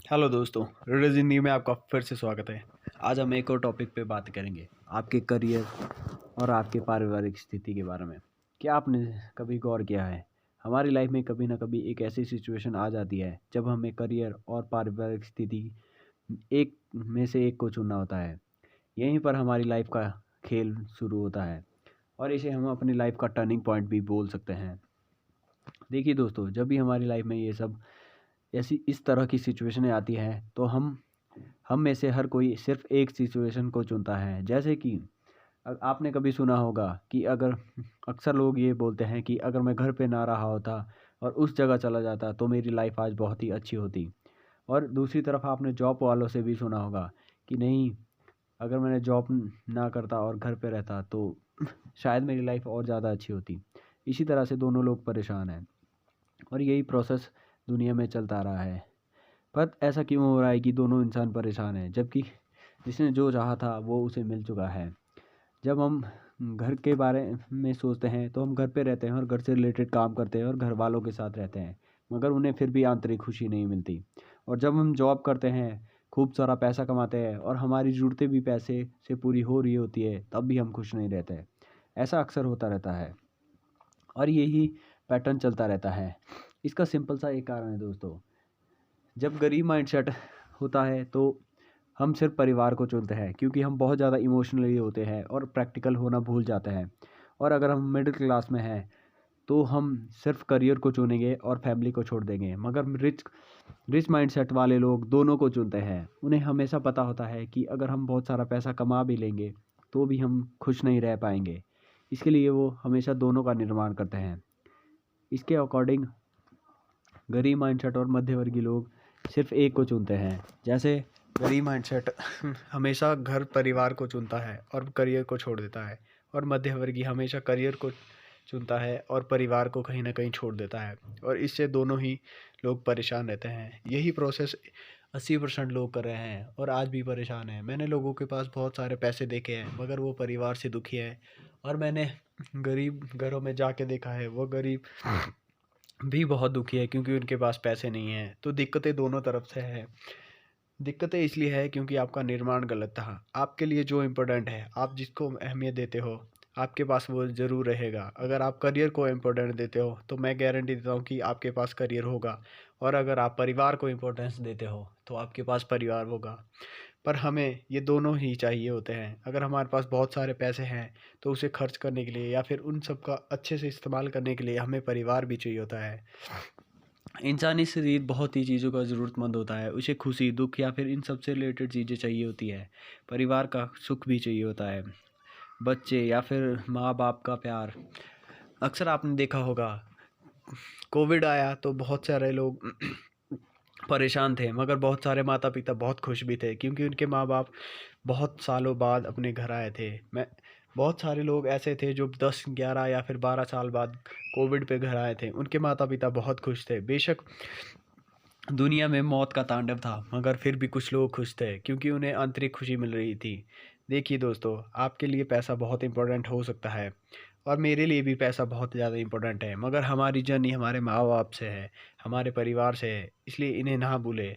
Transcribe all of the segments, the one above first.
Hello दोस्तों, radio ज़िंदगी में आपका फिर से स्वागत है। आज हम एक और टॉपिक पे बात करेंगे, आपके करियर और आपके पारिवारिक स्थिति के बारे में। क्या आपने कभी गौर किया है, हमारी लाइफ में कभी ना कभी एक ऐसी सिचुएशन आ जाती है जब हमें करियर और पारिवारिक स्थिति एक में से एक को चुनना होता है। यहीं पर हमारी लाइफ का खेल शुरू होता है और इसे हम अपनी लाइफ का टर्निंग पॉइंट भी बोल सकते हैं। देखिए दोस्तों, जब भी हमारी लाइफ में ये सब ऐसी इस तरह की सिचुएशनें आती हैं तो हम में से हर कोई सिर्फ एक सिचुएशन को चुनता है। जैसे कि आपने कभी सुना होगा कि अगर अक्सर लोग ये बोलते हैं कि अगर मैं घर पे ना रहा होता और उस जगह चला जाता तो मेरी लाइफ आज बहुत ही अच्छी होती। और दूसरी तरफ आपने जॉब वालों से भी सुना होगा कि नहीं, अगर मैंने जॉब ना करता और घर पे रहता तो शायद मेरी लाइफ और ज़्यादा अच्छी होती। इसी तरह से दोनों लोग परेशान हैं और यही प्रोसेस दुनिया में चलता रहा है। पर ऐसा क्यों हो रहा है कि दोनों इंसान परेशान हैं, जबकि जिसने जो चाहा था वो उसे मिल चुका है। जब हम घर के बारे में सोचते हैं तो हम घर पे रहते हैं और घर से रिलेटेड काम करते हैं और घर वालों के साथ रहते हैं, मगर उन्हें फिर भी आंतरिक खुशी नहीं मिलती। और जब हम जॉब करते हैं, खूब सारा पैसा कमाते हैं और हमारी ज़रूरतें भी पैसे से पूरी हो रही होती है, तब भी हम खुश नहीं रहते। ऐसा अक्सर होता रहता है और यही पैटर्न चलता रहता है। इसका सिंपल सा एक कारण है दोस्तों, जब गरीब माइंडसेट होता है तो हम सिर्फ परिवार को चुनते हैं क्योंकि हम बहुत ज़्यादा इमोशनली होते हैं और प्रैक्टिकल होना भूल जाते हैं। और अगर हम मिडिल क्लास में हैं तो हम सिर्फ करियर को चुनेंगे और फैमिली को छोड़ देंगे। मगर रिच रिच माइंडसेट वाले लोग दोनों को चुनते हैं। उन्हें हमेशा पता होता है कि अगर हम बहुत सारा पैसा कमा भी लेंगे तो भी हम खुश नहीं रह पाएंगे। इसके लिए वो हमेशा दोनों का निर्माण करते हैं। इसके अकॉर्डिंग गरीब माइंडसेट और मध्यवर्गीय लोग सिर्फ एक को चुनते हैं। जैसे गरीब माइंडसेट हमेशा घर परिवार को चुनता है और करियर को छोड़ देता है, और मध्यवर्गीय हमेशा करियर को चुनता है और परिवार को कहीं ना कहीं छोड़ देता है। और इससे दोनों ही लोग परेशान रहते हैं। यही प्रोसेस 80% लोग कर रहे हैं और आज भी परेशान हैं। मैंने लोगों के पास बहुत सारे पैसे देखे हैं मगर वो परिवार से दुखी है। और मैंने गरीब घरों में जाके देखा है, वो गरीब भी बहुत दुखी है क्योंकि उनके पास पैसे नहीं हैं। तो दिक्कतें दोनों तरफ से है। दिक्कतें इसलिए है क्योंकि आपका निर्माण गलत था। आपके लिए जो इम्पोर्टेंट है, आप जिसको अहमियत देते हो, आपके पास वो ज़रूर रहेगा। अगर आप करियर को इम्पोर्टेंट देते हो तो मैं गारंटी देता हूँ कि आपके पास करियर होगा। और अगर आप परिवार को इम्पोर्टेंस देते हो तो आपके पास परिवार होगा। पर हमें ये दोनों ही चाहिए होते हैं। अगर हमारे पास बहुत सारे पैसे हैं तो उसे खर्च करने के लिए या फिर उन सब का अच्छे से इस्तेमाल करने के लिए हमें परिवार भी चाहिए होता है। इंसानी शरीर बहुत ही चीज़ों का ज़रूरतमंद होता है। उसे खुशी, दुख या फिर इन सब से रिलेटेड चीज़ें चाहिए होती है। परिवार का सुख भी चाहिए होता है, बच्चे या फिर माँ बाप का प्यार। अक्सर आपने देखा होगा, कोविड आया तो बहुत सारे लोग परेशान थे, मगर बहुत सारे माता पिता बहुत खुश भी थे क्योंकि उनके माँ बाप बहुत सालों बाद अपने घर आए थे। मैं बहुत सारे लोग ऐसे थे जो 10 11 या फिर 12 साल बाद कोविड पे घर आए थे। उनके माता पिता बहुत खुश थे। बेशक दुनिया में मौत का तांडव था, मगर फिर भी कुछ लोग खुश थे क्योंकि उन्हें आंतरिक खुशी मिल रही थी। देखिए दोस्तों, आपके लिए पैसा बहुत इंपॉर्टेंट हो सकता है और मेरे लिए भी पैसा बहुत ज़्यादा इंपॉर्टेंट है, मगर हमारी जर्नी हमारे माँ बाप से है, हमारे परिवार से है। इसलिए इन्हें ना भूलें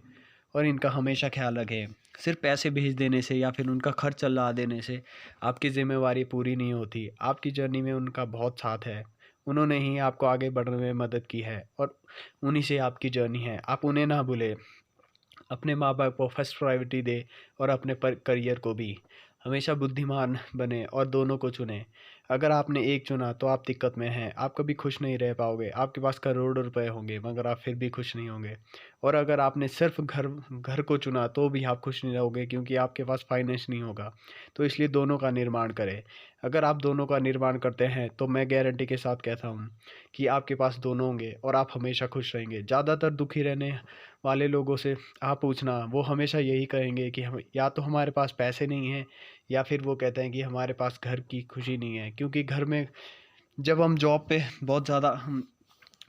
और इनका हमेशा ख्याल रखें। सिर्फ पैसे भेज देने से या फिर उनका खर्च चला देने से आपकी ज़िम्मेवारी पूरी नहीं होती। आपकी जर्नी में उनका बहुत साथ है। उन्होंने ही आपको आगे बढ़ने में मदद की है और उन्हीं से आपकी जर्नी है। आप उन्हें ना भूलें। अपने माँ बाप को फर्स्ट प्रायोरिटी दे और अपने पर करियर को भी। हमेशा बुद्धिमान बने और दोनों को चुने। अगर आपने एक चुना तो आप दिक्कत में हैं। आप कभी खुश नहीं रह पाओगे। आपके पास करोड़ों रुपए होंगे मगर आप फिर भी खुश नहीं होंगे। और अगर आपने सिर्फ घर घर को चुना तो भी आप खुश नहीं रहोगे क्योंकि आपके पास फाइनेंस नहीं होगा। तो इसलिए दोनों का निर्माण करें। अगर आप दोनों का निर्माण करते हैं तो मैं गारंटी के साथ कहता हूँ कि आपके पास दोनों होंगे और आप हमेशा खुश रहेंगे। ज़्यादातर दुखी रहने वाले लोगों से आप पूछना, वो हमेशा यही कहेंगे कि हम या तो हमारे पास पैसे नहीं हैं या फिर वो कहते हैं कि हमारे पास घर की खुशी नहीं है। क्योंकि घर में जब हम जॉब पे बहुत ज़्यादा हम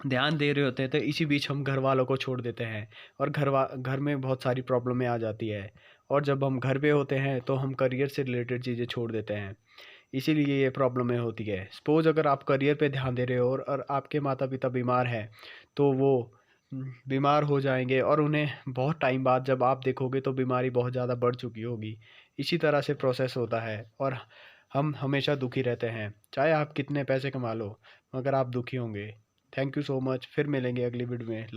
ध्यान दे रहे होते हैं तो इसी बीच हम घर वालों को छोड़ देते हैं और घर में बहुत सारी प्रॉब्लमें आ जाती है। और जब हम घर पे होते हैं तो हम करियर से रिलेटेड चीज़ें छोड़ देते हैं। इसीलिए ये प्रॉब्लमें होती है। सपोज़ अगर आप करियर पे ध्यान दे रहे हो और आपके माता पिता बीमार हैं तो वो बीमार हो जाएंगे और उन्हें बहुत टाइम बाद जब आप देखोगे तो बीमारी बहुत ज़्यादा बढ़ चुकी होगी। इसी तरह से प्रोसेस होता है और हम हमेशा दुखी रहते हैं, चाहे आप कितने पैसे कमा लो, मगर आप दुखी होंगे। थैंक यू सो मच, फिर मिलेंगे अगली वीडियो में।